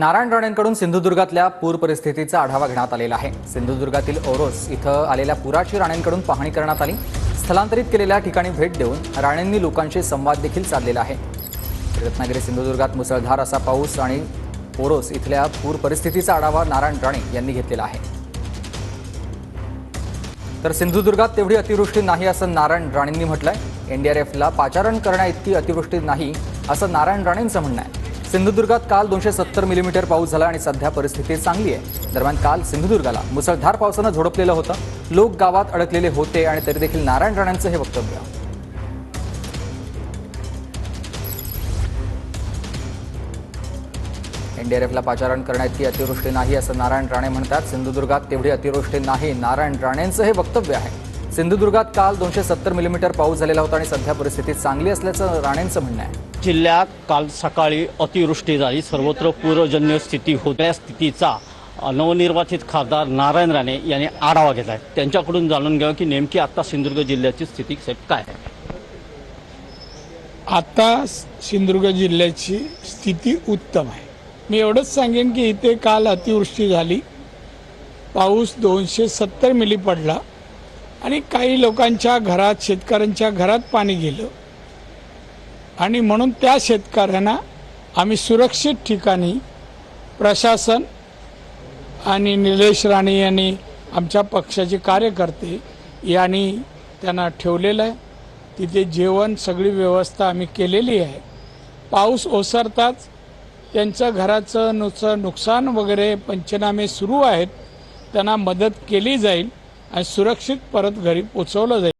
नारायण राणेंकडून सिंधुदुर्गातल्या पूर परिस्थितीचा आढावा घेण्यात आलेला आहे। सिंधुदुर्गातील ओरोस इथं आलेल्या पुराची राणेंकडून पाहणी करण्यात आली। स्थलांतरित केलेल्या ठिकाणी भेट देऊन राणेंनी लोकांशी संवाद देखील साधलेला आहे। रत्नागिरी सिंधुदुर्गात मुसळधार असा पाऊस आणि ओरोस इथल्या पूर परिस्थितीचा आढावा नारायण राणे यांनी घेतलेला आहे। तर सिंधुदुर्गात तेवढी अतिवृष्टी नाही असं नारायण राणेंनी म्हटलंय। एनडीआरएफला पाचारण करण्याइतकी अतिवृष्टी नाही असं नारायण राणेंचं म्हणणं आहे। सिंधुदुर्गात काल 270 मिलीमीटर पाऊस झाला आणि सध्या परिस्थिती चांगली आहे। दरम्यान काल सिंधुदुर्गाला मुसळधार पावसानं झोडपलेलं होतं। लोक गावात अडकलेले होते आणि तरी देखील नारायण राणेंचं हे वक्तव्य। एनडीआरएफला पाचारण करण्याइतकी अतिवृष्टी नाही असं नारायण राणे म्हणतात। सिंधुदुर्गात तेवढी अतिवृष्टी नाही, नारायण राणेंचं हे वक्तव्य आहे। सिंधुदुर्गात काल 270 मिलीमीटर पाऊस झालेला होता आणि सध्या परिस्थिती चांगली असल्याचं राणेंचं म्हणणं आहे। जिल्ह्यात काल सकाळी अतिवृष्टी झाली, सर्वत्र पूरजन्य स्थिती होत्या। स्थितीचा नवनिर्वाचित खासदार नारायण राणे यांनी आढावा घेतलाय। त्यांच्याकडून जाणून घ्यावं की नेमकी आता सिंधुदुर्ग जिल्ह्याची स्थिती काय आहे। आता सिंधुदुर्ग जिल्ह्याची स्थिती उत्तम आहे। मी एवढंच सांगेन की इथे काल अतिवृष्टी झाली, पाऊस 270 मिली पडला आणि काही लोकांच्या घरात, शेतकऱ्यांच्या घरात पाणी गेलं आणि म्हणून त्या शेतकऱ्यांना आम्ही सुरक्षित ठिकाणी प्रशासन आणि निलेश राणे यांनी आमच्या पक्षाचे कार्यकर्ते यांनी त्यांना ठेवलेलं आहे। तिथे जेवण सगळी व्यवस्था आम्ही केलेली आहे। पाऊस ओसरताच त्यांचं घराचं नुकसान वगैरे पंचनामे सुरू आहेत, त्यांना मदत केली जाईल आणि सुरक्षित परत घरी पोचवलं जाईल।